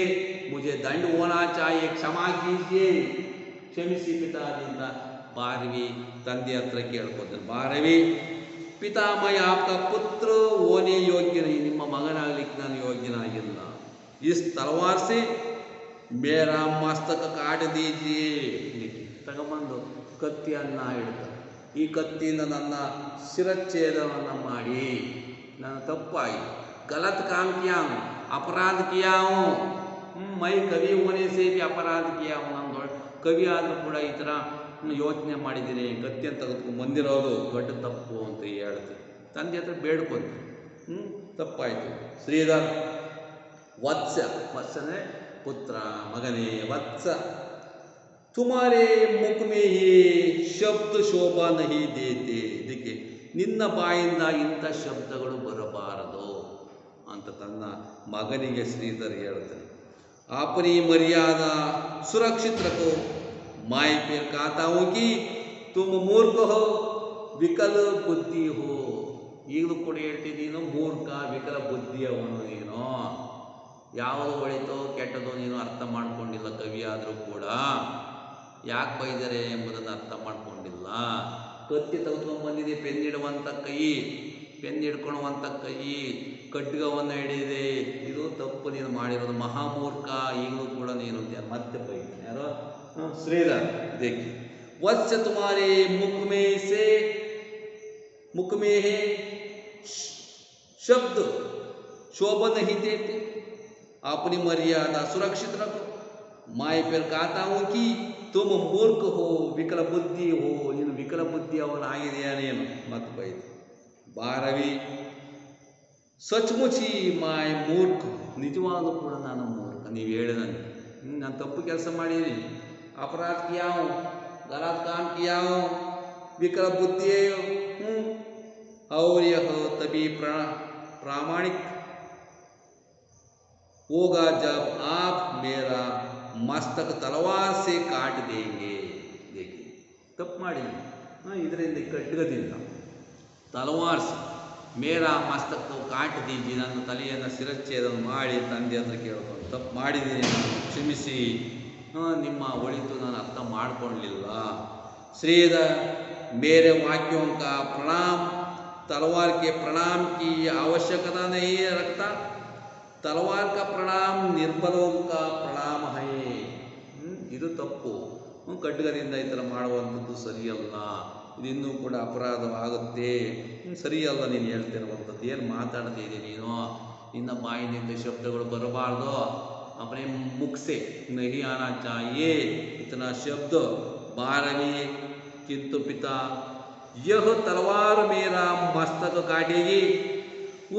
[SPEAKER 1] मुझे दंड होना चाहिए, क्षमा कीजिए, ಕ್ಷಮಿಸಿ ಪಿತಾದಿಂದ. ಬಾರವಿ ತಂದೆ ಹತ್ರ ಕೇಳ್ಕೊತಾರೆ. ಬಾರವಿ ಪಿತಾಮಯ ಆಪ್ಕ ಪುತ್ರ ಓನೇ ಯೋಗ್ಯನೇ, ನಿಮ್ಮ ಮಗನಾಗಲಿಕ್ಕೆ ನಾನು ಯೋಗ್ಯನಾಗಿಲ್ಲ. ಇಸ್ ತಲವಾರ್ ಸೆ ಮೇರಾ ಮಸ್ತಕ ಕಾಟ ದೀಜಿಯೇ, ತಗೊಂಬಂದು ಕತ್ತಿಯನ್ನು ಹಿಡ್ತಾರೆ. ಈ ಕತ್ತಿಯಿಂದ ನನ್ನ ಶಿರಚ್ಛೇದವನ್ನು ಮಾಡಿ, ನನ್ನ ತಪ್ಪಾಗಿ गलत काम किया हूँ, अपराध किया हूँ, मैं कवि होने से भी अपराध किया हूँ. ನಾನು ಕವಿ ಆದರೂ ಕೂಡ ಈ ಥರ ಯೋಚನೆ ಮಾಡಿದ್ದೀನಿ, ಕತ್ತಿಯನ್ನು ತೆಗೆದುಕೊಂಡು ಬಂದಿರೋದು ದೊಡ್ಡ ತಪ್ಪು ಅಂತ ಹೇಳ್ತೀನಿ. ತಂದೆ ಹತ್ರ ಬೇಡ್ಕೊಂತೀನಿ, ತಪ್ಪಾಯಿತು. ಶ್ರೀಧರ್ ವತ್ಸ, ವತ್ಸ ಅಂದರೆ ಪುತ್ರ, ಮಗನೇ ವತ್ಸ. ತುಮಾರೇ ಮುಖ ಮೇ ಹಿ ಶಬ್ದ ಶೋಭಾ ನಹಿ ದೇತೆ, ಇದಕ್ಕೆ ನಿನ್ನ ಬಾಯಿಂದ ಇಂಥ ಶಬ್ದಗಳು ಬರಬಾರದು ಅಂತ ತನ್ನ ಮಗನಿಗೆ ಶ್ರೀಧರ್ ಹೇಳ್ತಾನೆ. ಆಪನಿ ಮರ್ಯಾದಾ ಸುರಕ್ಷಿತ್ ರಖೋ, ಮಾಯ್ ಫಿರ್ ಕಾತಾ ಹೂಂ ಕಿ ತುಮ್ ಮೂರ್ಖ ಹೋ, ವಿಕಲ ಬುದ್ಧಿ ಹೋ. ಈಗಲೂ ಕೂಡ ಹೇಳ್ತಿದ್ದೀನೋ, ಮೂರ್ಖ ವಿಕಲ ಬುದ್ಧಿಯವನು ನೀನು. ಯಾವುದು ಒಳಿತೋ ಕೆಟ್ಟದೋ ನೀನು ಅರ್ಥ ಮಾಡ್ಕೊಂಡಿಲ್ಲ. ಕವಿ ಆದರೂ ಕೂಡ ಯಾಕೆ ಬೈದರೆ ಎಂಬುದನ್ನು ಅರ್ಥ ಮಾಡ್ಕೊಂಡಿಲ್ಲ. ಕತ್ತಿ ತೆಗೆದುಕೊಂಡು ಬಂದಿದೆ, ಪೆನ್ ಇಡುವಂಥ ಕೈ, ಪೆನ್ ಹಿಡ್ಕೊಳ್ಳುವಂಥ ಕೈ, ಖಡ್ಗವನ್ನು ಹಿಡಿದಿದೆ, ಇದು ತಪ್ಪು ನೀನು ಮಾಡಿರೋದು, ಮಹಾಮೂರ್ಖ. ಈಗಲೂ ಕೂಡ ನೀನು ಮತ್ತೆ ಬೈತಾನೆ. ಯಾರೋ? ಶ್ರೀಧರ್. देखिए वत्स तुम्हारे मुख में है शब्द शोभा नहीं देते, अपनी मर्यादा सुरक्षित रखो, मैं फिर कहता हूँ कि तुम मूर्ख हो, विकल बुद्धि हो, ನೀನು ವಿಕಲ ಬುದ್ಧಿಯವನಾಗಿದೆಯಾ ನೀನು, ಮತ್ತೆ ಬೈದು. ಬಾರವಿ ಸಚ್ಮುಚಿ ಮಾಯ್ ಮೂರ್ಖ, ನಿಜವಾಗಲೂ ಕೂಡ ನಾನು ಮೂರ್ಖ. ನೀವು ಹೇಳಿದಂಗೆ ನಾನು ತಪ್ಪು ಕೆಲಸ ಮಾಡಿದ್ದೀನಿ, अपराध किया हूँ, गलत काम किया हूँ, विकल बुद्धि हूँ, और यह तभी प्रामाणिक होगा जब आप मेरा मस्तक तलवार से काट देंगे. देखिए ತಪ್ಪು ಮಾಡಿ ಇದರಿಂದ ಖಡ್ಗದಿಂದ ತಲವಾರ್ ಸೆ ಮೇರಾ ಮಸ್ತಕ ಕಾಟ್ ದೀಜಿ, ನನ್ನ ತಲೆಯನ್ನು ಶಿರಚ್ಛೇದ ಮಾಡಿ ತಂದೆ ಹತ್ರ ಕೇಳ್ಕೊಂಡು ತಪ್ಪು ಮಾಡಿದ್ದೀನಿ, ಕ್ಷಮಿಸಿ, ನಿಮ್ಮ ಒಳಿತು ನಾನು ಅರ್ಥ ಮಾಡಿಕೊಳ್ಳಲಿಲ್ಲ. ಶ್ರೀಧರ್ मेरे वाक्यों का प्रणाम तलवार के प्रणाम की आवश्यकता नहीं रखता, तलवार का प्रणाम निर्बलों का प्रणाम है. ಇದು ತಪ್ಪು, ಖಡ್ಗದಿಂದ ಈ ಥರ ಮಾಡುವಂಥದ್ದು ಸರಿಯಲ್ಲ, ಇದಿನ್ನೂ ಕೂಡ ಅಪರಾಧವಾಗುತ್ತೆ, ಸರಿಯಲ್ಲ ನೀನು ಹೇಳ್ತಿರುವಂಥದ್ದು. ಏನು ಮಾತಾಡ್ತಿದ್ದೆ ನೀನು, ನಿನ್ನ ಬಾಯಿನಿಂದ ಶಬ್ದಗಳು ಬರಬಾರ್ದು. अपने मुख से नहीं आना चाहिए इतना शब्द. बारहवीं किंतु पिता यह तलवार मेरा मस्तक काटेगी,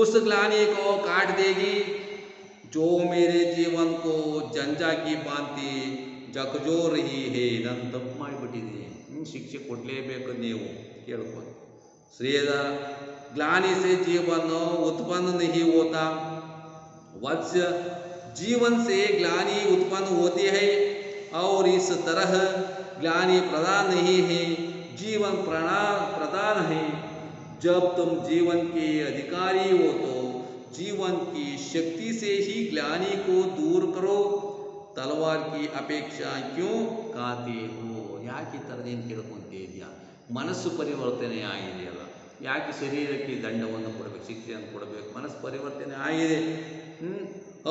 [SPEAKER 1] उस ग्लानि को काट देगी जो मेरे जीवन को जंजा की भांति जकजो रही है. ನಾನು ತಪ್ಪು ಮಾಡಿಬಿಟ್ಟಿದ್ದೀನಿ, ಶಿಕ್ಷೆ ಕೊಡಲೇಬೇಕು ನೀವು ಕೇಳ್ಕೊಂಡು. श्रीधर ग्लानि से जीवन उत्पन्न नहीं होता। वत्स जीवन से ग्लानि उत्पन्न होती है और इस तरह ग्लानि प्रदान नहीं है, जीवन प्रदान है। जब तुम जीवन के अधिकारी हो तो जीवन की शक्ति से ही ग्लानि को दूर करो, तलवार की अपेक्षा क्यों ಕಾತೆ हो। ಯಾಕೆ ಈ ಥರ ನೀನು ಕೇಳ್ಕೊಂತ ಇದೆಯಾ? ಮನಸ್ಸು ಪರಿವರ್ತನೆ ಆಗಿದೆಯಲ್ಲ, ಯಾಕೆ ಶರೀರಕ್ಕೆ ದಂಡವನ್ನು ಕೊಡಬೇಕು, ಶಿಕ್ಷೆಯನ್ನು ಕೊಡಬೇಕು? ಮನಸ್ಸು ಪರಿವರ್ತನೆ ಆಗಿದೆ।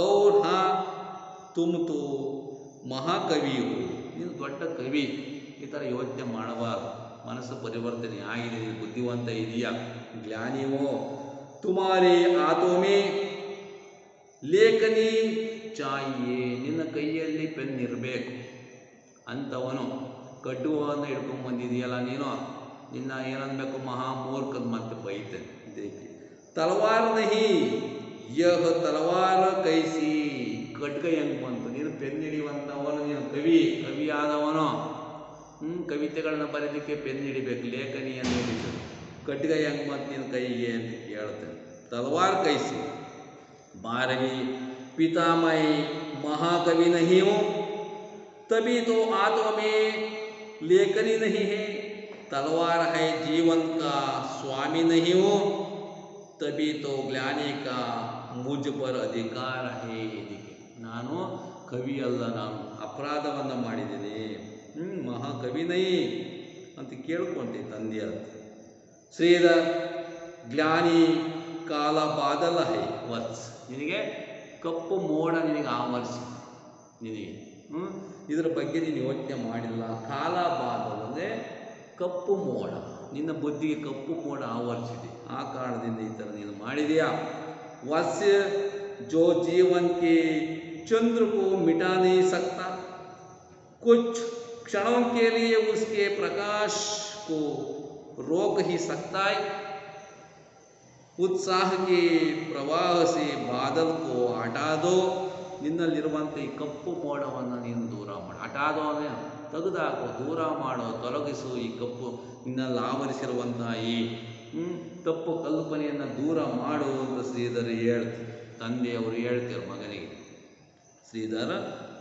[SPEAKER 1] और हाँ तुम तो ಮಹಾಕವಿ हो, ನೀನು ದೊಡ್ಡ ಕವಿ, ಈ ಥರ ಯೋಚನೆ ಮಾಡಬಾರ್ದು। ಮನಸ್ಸು ಪರಿವರ್ತನೆ ಆಗಿದೆ, ನೀನು ಬುದ್ಧಿವಂತ ಇದೆಯಾ, ಜ್ಞಾನಿ हो। तुम्हारे हाथों में ಲೇಖನಿ ಚಾಹಿಯೇ, ನಿನ್ನ ಕೈಯಲ್ಲಿ ಪೆನ್ ಇರಬೇಕು ಅಂಥವನು ಕಡ್ಡುವನ್ನು ಹಿಡ್ಕೊಂಡು ಬಂದಿದೆಯಲ್ಲ ನೀನು, ನಿನ್ನ ಏನನ್ಬೇಕು, ಮಹಾಮೂರ್ಖದ ಮತ್ತೆ ಬೈತೇನೆ। ದೇಖಿ ತಲವಾರ್ ನಹಿ ಯಹ ತಲವಾರ ಕೈಸಿ, ಖಡ್ಗ ಹೆಂಗೆ ಬಂತು? ನೀನು ಪೆನ್ ಹಿಡಿಯುವಂಥವನು, ನೀನು ಕವಿಯಾದವನು, ಕವಿತೆಗಳನ್ನ ಬರೀಲಿಕ್ಕೆ ಪೆನ್ ಹಿಡಿಬೇಕು, ಲೇಖನಿಯನ್ನು ಹಿಡಿಬೇಕು, ಖಡ್ಗ ಹೆಂಗೆ ಬಂತು ನಿನ್ನ ಕೈಗೆ ಅಂತ ಕೇಳ್ತೇನೆ। तलवार कैसी 12वीं पितामह महाकवि नहीं हो, तभी तो हाथों में लेखनी नहीं है। तलवार है जीवन का स्वामी नहीं हो, तभी तो ग्लानि का मुझ पर अधिकार है। ನಾನು ಕವಿ ಅಲ್ಲ, ನಾನು ಅಪರಾಧವನ್ನು ಮಾಡಿದ್ದೀನಿ, ಮಹಾಕವಿ ನೈ ಅಂತ ಕೇಳ್ಕೊಂಡೆ ತಂದೆಯ। ಶ್ರೀಧರ್ ಗ್ಲಾನಿ ಕಾಲ ಬಾದಲ ಹೈ ವತ್ಸ್, ನಿನಗೆ ಕಪ್ಪು ಮೋಡ ನಿನಗೆ ಆವರಿಸಿ, ನಿನಗೆ ಇದರ ಬಗ್ಗೆ ನೀನು ಯೋಚನೆ ಮಾಡಿಲ್ಲ। ಕಾಲ ಬಾದಲ ಅಂದರೆ ಕಪ್ಪು ಮೋಡ, ನಿನ್ನ ಬುದ್ಧಿಗೆ ಕಪ್ಪು ಮೋಡ ಆವರಿಸಿದೆ, ಆ ಕಾರಣದಿಂದ ಈ ಥರ ನೀನು ಮಾಡಿದೆಯಾ। वत्स्य जो जीवन के चंद्र को मिटा नहीं सकता, कुछ क्षणों के लिए उसके प्रकाश को रोक ही सकता है। उत्साह के प्रवाह से बादल को हटा दो, ನಿನ್ನಲ್ಲಿರುವಂಥ ಈ ಕಪ್ಪು ಮೋಡವನ್ನು ನೀನು ದೂರ ಮಾಡು। ಹಟಾದೋ ಅಂದರೆ ತೆಗೆದಾಕೋ, ದೂರ ಮಾಡೋ, ತೊಲಗಿಸು ಈ ಕಪ್ಪು, ನಿನ್ನಲ್ಲಿ ಆವರಿಸಿರುವಂಥ ಈ ತಪ್ಪು ಕಲ್ಪನೆಯನ್ನು ದೂರ ಮಾಡು ಅಂತ ಶ್ರೀಧರ ಹೇಳ್ತಾರೆ। ತಂದೆಯವರು ಹೇಳ್ತಾರೆ ಮಗನಿಗೆ, ಶ್ರೀಧರ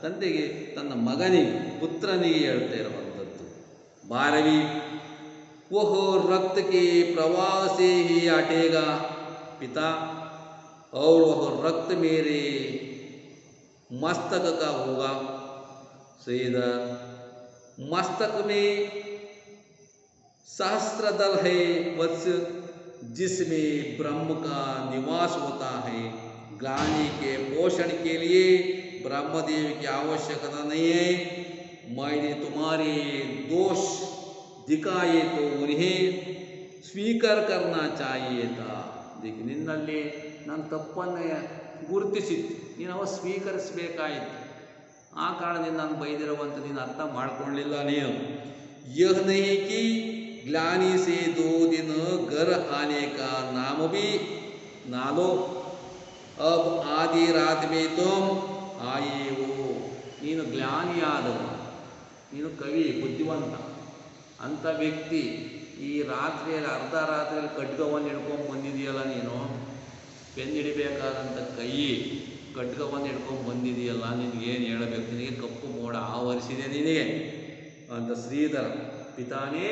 [SPEAKER 1] ತಂದೆಗೆ ತನ್ನ ಮಗನಿಗೆ, ಪುತ್ರನಿಗೆ ಹೇಳ್ತಾ ಇರುವಂಥದ್ದು। 12वीं वह रक्त के प्रवाह से ही हटेगा पिता, और वह रक्त मेरे मस्तक का होगा। श्रीधर मस्तक में सहस्त्रदल है वत्स, जिसमें ब्रह्म का निवास होता है। ग्लानि के पोषण के लिए ब्रह्मदेव की आवश्यकता नहीं है। मैंने तुम्हारे दोष दिखाए तो उन्हें ಸ್ವೀಕಾರ करना चाहिए था। देखिए ನಿನ್ನಲ್ಲಿ ನಾನು ತಪ್ಪನ್ನು ಗುರುತಿಸಿದ್ದು, ನೀನು ಅವ ಸ್ವೀಕರಿಸಬೇಕಾಯಿತು, ಆ ಕಾರಣದಿಂದ ನಾನು ಬೈದಿರುವಂಥ ನೀನು ಅರ್ಥ ಮಾಡ್ಕೊಳ್ಳಿಲ್ಲ ನೀನು। यह नहीं कि ग्लानि से 2 दिन घर आने का नाम भी ना लो, अब आधी रात में तुम आए हो। ನೀನು ಜ್ಞಾನಿಯಾದವ, ನೀನು ಕವಿ, ಬುದ್ಧಿವಂತ ಅಂಥ ವ್ಯಕ್ತಿ, ಈ ರಾತ್ರಿಯಲ್ಲಿ ಅರ್ಧ ರಾತ್ರಿಯಲ್ಲಿ ಖಡ್ಗವನ್ನು ಹಿಡ್ಕೊಂಡು ಬಂದಿದೆಯಲ್ಲ ನೀನು, ಪೆನ್ ಹಿಡಿಬೇಕಾದಂಥ ಕೈ ಖಡ್ಗವನ್ನು ಹಿಡ್ಕೊಂಡು ಬಂದಿದೆಯಲ್ಲ, ನಿನಗೇನು ಹೇಳಬೇಕು? ನಿನಗೆ ಕಪ್ಪು ಮೋಡ ಆವರಿಸಿದೆ ನಿನಗೆ ಅಂತ ಶ್ರೀಧರ। पिताने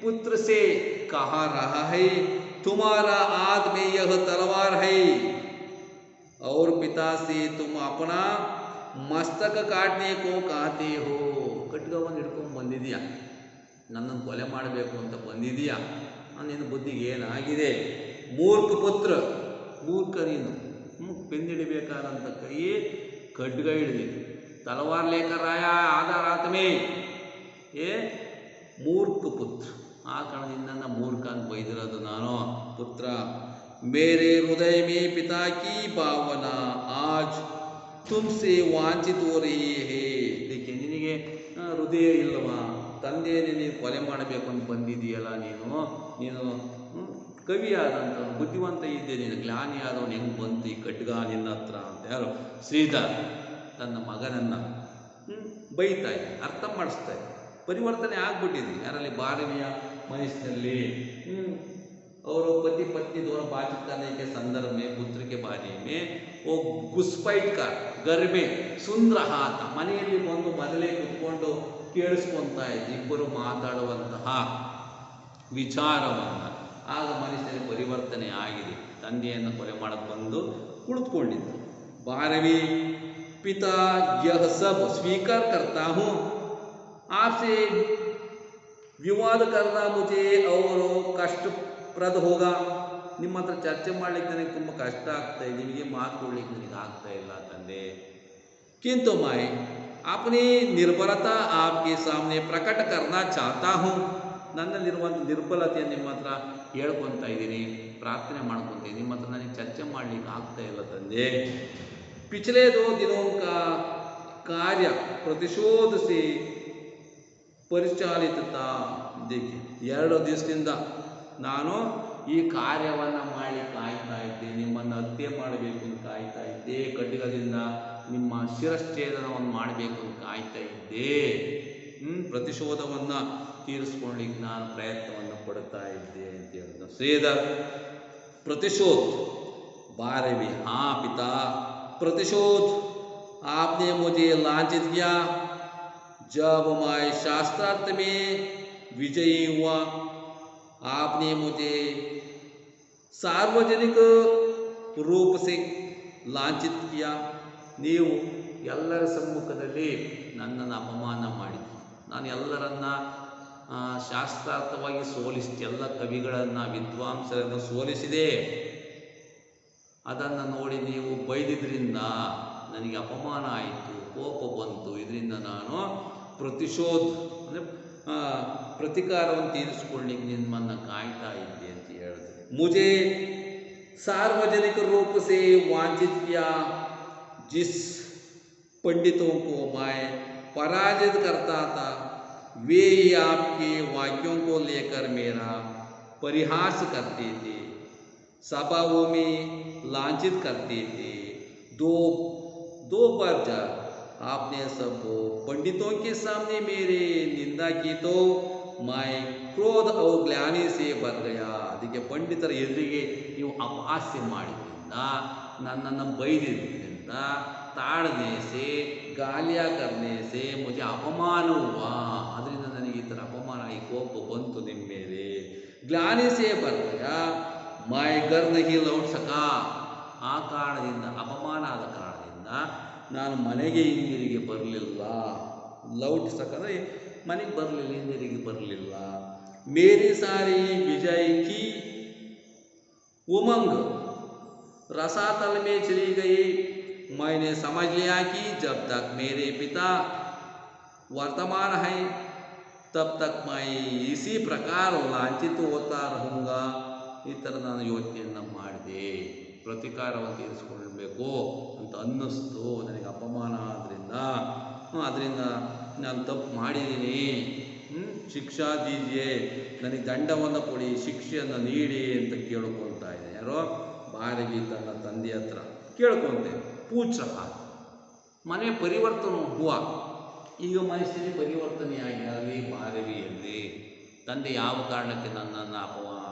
[SPEAKER 1] पुत्र से कहा रहा है, तुम्हारा हाथ में यह तलवार है, और पिता से तुम अपना मस्तक काटने को कहते हो। ಖಡ್ಗವನ್ನು ಹಿಡ್ಕೊಂಡು ಬಂದಿದೆಯಾ, ನನ್ನನ್ನು ಕೊಲೆ ಮಾಡಬೇಕು ಅಂತ ಬಂದಿದೆಯಾ? ನಿನ್ನ ಬುದ್ಧಿಗೆ ಏನಾಗಿದೆ? ಮೂರ್ಖ ಪುತ್ರ, ಮೂರ್ಖ ನೀನು। ಪೆನ್ ಹಿಡಿಬೇಕಾದಂಥ ಕೈ ಖಡ್ಗ ಹಿಡಿದಿದೆ। ತಲವಾರ್ ಲೇಕರ್ ಆಯ ಆಧಾ ರಾತ್ ಮೇ, ಏ ಮೂರ್ಖ ಪುತ್ರ, ಆ ಕಾರಣದಿಂದ ನನ್ನ ಮೂರ್ಖ ಅಂತ ಬೈದಿರೋದು ನಾನು। ಪುತ್ರ ಮೇರೆ ಹೃದಯ ಮೇ ಪಿತಾ ಕಿ ಭಾವನಾ ಆಜ್ ತುಮ್ಸೆ ವಾಂಚಿತ್ ಹೋ ರಹಿ ಹೇ। ಇದಕ್ಕೆ ನಿನಗೆ ಹೃದಯ ಇಲ್ಲವಾ? ತಂದೆ ನಿನಗೆ ಕೊಲೆ ಮಾಡಬೇಕು ಅಂತ ಬಂದಿದೆಯಲ್ಲ ನೀನು ಕವಿಯಾದಂಥ ಬುದ್ಧಿವಂತ ಇದ್ದೆ, ನೀನು ಜ್ಞಾನಿಯಾದವನು, ಹೆಂಗೆ ಬಂತು ಈ ಖಡ್ಗ ನಿನ್ನ ಹತ್ರ ಅಂತ ಯಾರು? ಶ್ರೀಧರ ತನ್ನ ಮಗನನ್ನು ಬೈತಾ ಇದೆ, ಅರ್ಥ ಮಾಡಿಸ್ತಾ ಇದೆ, ಪರಿವರ್ತನೆ ಆಗ್ಬಿಟ್ಟಿದೆ ಯಾರಲ್ಲಿ? 12ನೇ ಮನಸ್ಸಿನಲ್ಲಿ और पति पत्नी दोनों बातचीत करने के संदर्भ में पुत्र के बारे में वो घुसपैठ कर घर में सुन रहा था, ಮನೆಯಲ್ಲಿ ಬಂದು ಮೊದಲೇ ಕುತ್ಕೊಂಡು ಕೇಳಿಸ್ಕೊಂತಾ ಇದ್ದ ಇಬ್ಬರು ಮಾತಾಡುವಂತಹ ವಿಚಾರವನ್ನು. ಆಗ ಮನುಷ್ಯನ ಪರಿವರ್ತನೆ ಆಗಿದೆ. ತಂದೆಯನ್ನು ಕೊಲೆ ಮಾಡಕ್ಕೆ ಬಂದು ಕುಳಿತುಕೊಂಡಿದ್ದ. बारहवीं पिता यह सब स्वीकार करता हूँ, आपसे विवाद करना मुझे और कष्टप्रद होगा. ನಿಮ್ಮ ಹತ್ರ ಚರ್ಚೆ ಮಾಡಲಿಕ್ಕೆ ನನಗೆ ತುಂಬ ಕಷ್ಟ ಆಗ್ತಾ ಇದೆ, ನಿಮಗೆ ಮಾತು ಕೊಡ್ಲಿಕ್ಕೆ ನನಗೆ ಆಗ್ತಾ ಇಲ್ಲ ತಂದೆ. किंतु मैं अपनी निर्बलता आपके सामने प्रकट करना चाहता हूँ. ನನ್ನಲ್ಲಿರುವಂಥ ನಿರ್ಬಲತೆಯನ್ನು ನಿಮ್ಮ ಹತ್ರ ಹೇಳ್ಕೊತಾ ಇದ್ದೀನಿ, ಪ್ರಾರ್ಥನೆ ಮಾಡ್ಕೊತೀನಿ. ನಿಮ್ಮ ಹತ್ರ ನನಗೆ ಚರ್ಚೆ ಮಾಡಲಿಕ್ಕೆ ಆಗ್ತಾ ಇಲ್ಲ ತಂದೆ. पिछले 2 दिनों का कार्य प्रतिशोध से ಪರಿಚಾಲಿತ देखिए, 2 ದಿವಸದಿಂದ ನಾನು ಈ ಕಾರ್ಯವನ್ನು ಮಾಡಿ ಕಾಯ್ತಾ ಇದ್ದೆ, ನಿಮ್ಮನ್ನು ಹತ್ಯೆ ಮಾಡಬೇಕು ಅಂತ ಕಾಯ್ತಾ ಇದ್ದೆ, ಖಡ್ಗದಿಂದ ನಿಮ್ಮ ಶಿರಶ್ಛೇದನವನ್ನು ಮಾಡಬೇಕು ಅಂತ ಕಾಯ್ತಾ ಇದ್ದೆ. ಪ್ರತಿಶೋಧವನ್ನು ತೀರಿಸ್ಕೊಳ್ಳಿಕ್ಕೆ ನಾನು ಪ್ರಯತ್ನವನ್ನು ಪಡ್ತಾ ಇದ್ದೆ ಅಂತ ಹೇಳಿದ. ಶ್ರೀಧರ್ प्रतिशोध 12वीं. हाँ पिता, प्रतिशोध आपने मुझे लांछित किया जब मैं शास्त्रार्थ में विजयी हुआ. आपने मुझे सार्वजनिक रूप से लांछित किया. ನೀವು ಎಲ್ಲರ ಸಮ್ಮುಖದಲ್ಲಿ ನನ್ನನ್ನು ಅಪಮಾನ ಮಾಡಿದ್ರಿ. ನಾನು ಎಲ್ಲರನ್ನ ಶಾಸ್ತ್ರಾರ್ಥವಾಗಿ ಸೋಲಿಸಿದೆ, ಎಲ್ಲ ಕವಿಗಳನ್ನು ವಿದ್ವಾಂಸರನ್ನು ಸೋಲಿಸಿದೆ. ಅದನ್ನು ನೋಡಿ ನೀವು ಬೈದಿದ್ರಿಂದ ನನಗೆ ಅಪಮಾನ ಆಯಿತು, ಕೋಪ ಬಂತು. ಇದರಿಂದ ನಾನು ಪ್ರತಿಶೋಧ ಅಂದರೆ ಪ್ರತಿಕಾರವನ್ನು ತೀರಿಸಿಕೊಳ್ಳಿಕ್ಕೆ ನಿಮ್ಮನ್ನು ಕಾಯ್ತಾ ಇದ್ದೆ ಅಂತ ಹೇಳಿದೆ. मुझे सार्वजनिक रूप से वांछित किया. जिस पंडितों को मैं पराजित करता था वे ही आपके वाक्यों को लेकर मेरा परिहास करते थे, सभाओं में लांछित करते थे. दो बार जब आपने सब पंडितों के सामने मेरे निंदा की तो मैं क्रोध और ग्लानि से भर गया. ಅದಕ್ಕೆ ಪಂಡಿತರ ಎದುರಿಗೆ ನೀವು ಅಪಹಾಸ್ಯ ಮಾಡಿದ್ರಿಂದ, ನನ್ನನ್ನು ಬೈದಿದ್ದರಿಂದ, ताड़ने से गालियाँ करने से मुझे अपमान हुआ. ಅದರಿಂದ ನನಗೆ ಈ ಥರ ಅಪಮಾನ ಆಗಿ ಕೋಪ ಬಂತು ನಿಮ್ಮ ಮೇಲೆ. ಗ್ಲಾನಿ से भर गया, मैं घर नहीं लौट सका. ಆ ಕಾರಣದಿಂದ, ಅಪಮಾನ ಆದ ಕಾರಣದಿಂದ ನಾನು ಮನೆಗೆ ಹಿಂದಿರುಗಿ ಬರಲಿಲ್ಲ. ಲೌಟ್ ಸಕಂದರೆ ಮನೆಗೆ ಬರಲಿಲ್ಲ, ಹಿಂದಿರುಗಿ ಬರಲಿಲ್ಲ. मेरी सारी विजय की उमंग रसातल में चली गई. मैंने समझ लिया कि जब तक मेरे पिता वर्तमान है तब तक मैं इसी प्रकार लांछित होता रहूँगा. ಈ ಥರ ನಾನು ಯೋಚನೆಯನ್ನು ಮಾಡಿದೆ, ಪ್ರತಿಕಾರವನ್ನು ತೀರಿಸಿಕೊಳ್ಬೇಕು ಅಂತ ಅನ್ನಿಸ್ತು. ನನಗೆ ಅಪಮಾನ ಅದರಿಂದ ನಾನು ತಪ್ಪು ಮಾಡಿದ್ದೀನಿ. ಶಿಕ್ಷಾ ದೀಜಿಯೇ, ನನಗೆ ದಂಡವನ್ನು ಕೊಡಿ, ಶಿಕ್ಷೆಯನ್ನು ನೀಡಿ ಅಂತ ಕೇಳ್ಕೊತಾ ಇದೆ. ಯಾರೋ 12वीं ತನ್ನ ತಂದೆ ಹತ್ರ ಕೇಳ್ಕೊಂತೇವೆ. पूछ रहा ಮನೆ ಪರಿವರ್ತನೆ हुआ. ಈಗ ಮನುಷ್ಯನಿಗೆ ಪರಿವರ್ತನೆಯಾಗಿ 12वीಯಲ್ಲಿ ತಂದೆ ಯಾವ ಕಾರಣಕ್ಕೆ ನನ್ನನ್ನು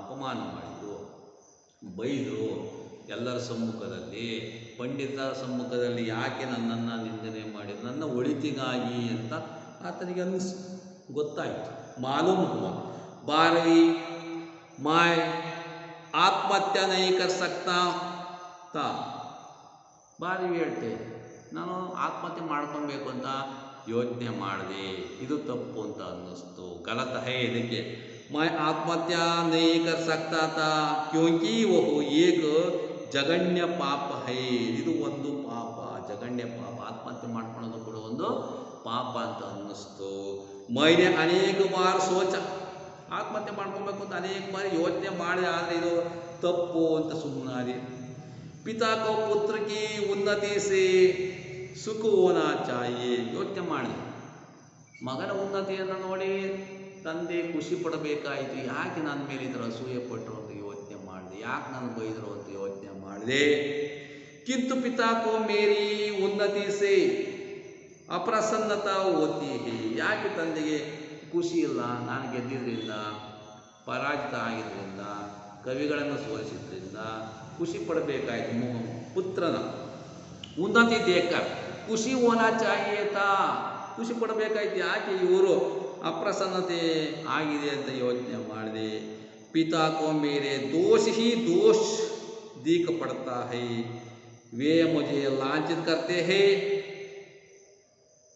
[SPEAKER 1] ಅಪಮಾನ ಮಾಡಿದರು, ಬೈದರು, ಎಲ್ಲರ ಸಮ್ಮುಖದಲ್ಲಿ, ಪಂಡಿತರ ಸಮ್ಮುಖದಲ್ಲಿ ಯಾಕೆ ನನ್ನನ್ನು ನಿಂದನೆ ಮಾಡಿದ್ರು, ನನ್ನ ಒಳಿತಿಗಾಗಿ ಅಂತ ಆತನಿಗೆ ಗೊತ್ತಾಯಿತು. ಮಾಲೂಮ್ हुआ. 12वीं मैं आत्महत्या नहीं कर सकता था. 12वीं ಹೇಳ್ತೆ, ನಾನು ಆತ್ಮಹತ್ಯೆ ಮಾಡ್ಕೊಬೇಕು ಅಂತ ಯೋಚನೆ ಮಾಡಿದೆ, ಇದು ತಪ್ಪು ಅಂತ ಅನ್ನಿಸ್ತು. ಗಲತ ಹೈ. ಇದಕ್ಕೆ मैं आत्महत्या नहीं कर सकता था क्योंकि वह एक जघन्य पाप है. ಇದು ಒಂದು ಪಾಪ, ಜಗಣ್ಯ ಪಾಪ. ಆತ್ಮಹತ್ಯೆ ಮಾಡ್ಕೊಳ್ಳೋದು ಕೂಡ ಒಂದು ಪಾಪ ಅಂತ ಅನ್ನಿಸ್ತು. मैंने अनेक बार सोचा, ಆತ್ಮಹತ್ಯೆ ಮಾಡ್ಕೊಬೇಕು ಅಂತ ಅನೇಕ ಬಾರಿ ಯೋಚನೆ ಮಾಡಿದೆ, ಆದರೆ ಇದು ತಪ್ಪು ಅಂತ ಸುಮ್ಮನಾದೆ. पिता को पुत्र की उन्नति से सुख होना चाहिए. ಯೋಚನೆ ಮಾಡಿದೆ, ಮಗನ ಉನ್ನತಿಯನ್ನು ನೋಡಿ ತಂದೆ ಖುಷಿ ಪಡಬೇಕಾಯಿತು. ಯಾಕೆ ನನ್ನ ಮೇಲೆ ಇದರ ಅಸೂಯೆ ಪಟ್ಟರು ಅಂತ ಯೋಚನೆ ಮಾಡಿದೆ, ಯಾಕೆ ನಾನು ಬೈದರು ಅಂತ ಯೋಚನೆ ಮಾಡಿದೆ. किंतु पिता को मेरी उन्नति से ಅಪ್ರಸನ್ನತಾ ಹೋತಿ ಹೇ. ಯಾಕೆ ತಂದೆಗೆ ಖುಷಿ ಇಲ್ಲ, ನಾನು ಗೆದ್ದಿದ್ದರಿಂದ, ಪರಾಜಿತ ಆಗಿದ್ದರಿಂದ ಕವಿಗಳನ್ನು ಸೋಲಿಸಿದ್ರಿಂದ ಖುಷಿ ಪಡಬೇಕಾಯಿತು ಪುತ್ರನ ಉನ್ನತಿ ದೇಕರ್ ಖುಷಿ ಹೋನಾ ಚಾಹಿಯೇ ತಾ, ಖುಷಿ ಪಡಬೇಕಾಯ್ತು. ಯಾಕೆ ಇವರು ಅಪ್ರಸನ್ನತೆ ಆಗಿದೆ ಅಂತ ಯೋಚನೆ ಮಾಡಿದೆ. ಪಿತಾ ಕೋ ಮೇರೆ ದೋಷ ಹಿ ದೋಷ दीख पड़ता है, वे मुझे लांछित करते हैं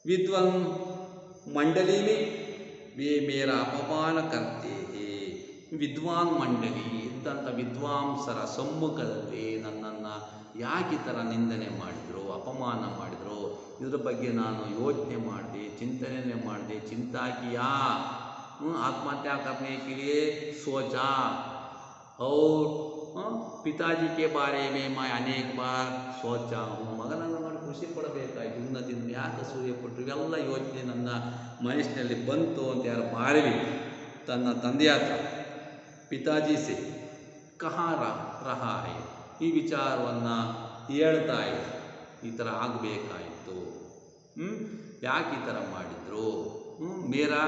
[SPEAKER 1] विद्वान मंडली में, वे मेरा अपमान करते हैं. ವಿದ್ವಾನ್ ಮಂಡಳಿ ಇದ್ದಂಥ ವಿದ್ವಾಂಸರ ಸಮ್ಮುಖದಲ್ಲಿ ನನ್ನನ್ನು ಯಾಕೆ ಈ ಥರ ನಿಂದನೆ ಮಾಡಿದರು, ಅಪಮಾನ ಮಾಡಿದರು, ಇದ್ರ ಬಗ್ಗೆ ನಾನು ಯೋಚನೆ ಮಾಡಿದೆ, ಚಿಂತನೆ ಮಾಡಿದೆ. ಚಿಂತಾ ಕಿಯಾ, आत्महत्या करने के लिए सोचा और पिताजी के बारे में मैं अनेक बार सोचा हूँ. ಮಗನನ್ನು ಮಾಡಿ ಖುಷಿ ಪಡಬೇಕಾಯ್ತು, ಉನ್ನತಿಯಿಂದ ಯಾಕೆ ಸೂರ್ಯ ಪಟ್ಟರು, ಇವೆಲ್ಲ ಯೋಚನೆ ನನ್ನ ಮನಸ್ಸಿನಲ್ಲಿ ಬಂತು ಅಂತ ಯಾರು ಬಾರವಿ ತನ್ನ ತಂದೆಯ ಹತ್ರ ಪಿತಾಜಿ ಸೆ ಕಹಾ ರಹಾ ಹೈ ಈ ವಿಚಾರವನ್ನು ಹೇಳ್ತಾ ಇದೆ. ಈ ಥರ ಆಗಬೇಕಾಯಿತು, ಯಾಕೆ ಈ ಥರ ಮಾಡಿದರು, ಮೇರಾ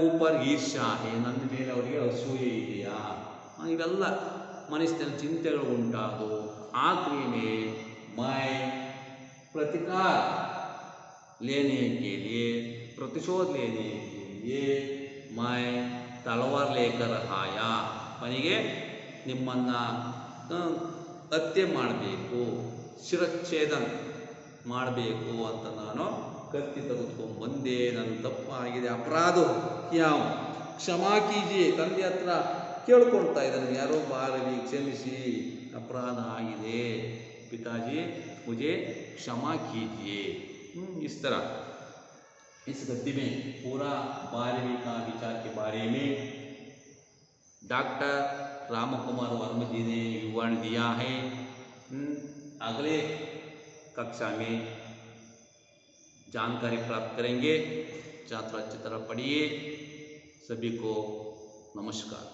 [SPEAKER 1] ऊपर ಈರ್ಷಾ ಹೇ, ನನ್ನ ಮೇಲೆ ಅವರಿಗೆ ಅಸೂಯೆ ಇದೆಯಾ, ಇವೆಲ್ಲ ಮನಸ್ಸಿನಲ್ಲಿ ಚಿಂತೆಗಳು ಉಂಟಾದವು. आखिरी में मैं प्रतिकार लेने के लिए, प्रतिशोध लेने के लिए मैं तलवार लेकर आया. ಮನೆಗೆ ನಿಮ್ಮನ್ನು ಹತ್ಯೆ ಮಾಡಬೇಕು, ಶಿರಚ್ಛೇದನ ಮಾಡಬೇಕು ಅಂತ ನಾನು ಕತ್ತಿ ತೆಗೆದುಕೊಂಡು ಬಂದೆ. ನನ್ನ ತಪ್ಪಾಗಿದೆ, ಅಪರಾಧ ಕ್ಯಾವ್ ಕ್ಷಮಾ ಕೀಜಿಯೇ, ತಂದೆ ಹತ್ರ ಕೇಳ್ಕೊಳ್ತಾ ಇದ್ದಾನೆ, ಯಾರೋ ಬಾರವಿ ಕ್ಷಮಿಸಿ, अपराध आगे पिताजी मुझे क्षमा कीजिए. इस तरह इस गद्य में पूरा 12वीं का विचार के बारे में डॉक्टर रामकुमार वर्मा जी ने विवरण दिया है. अगले कक्षा में जानकारी प्राप्त करेंगे. छात्र अच्छी तरह पढ़िए. सभी को नमस्कार.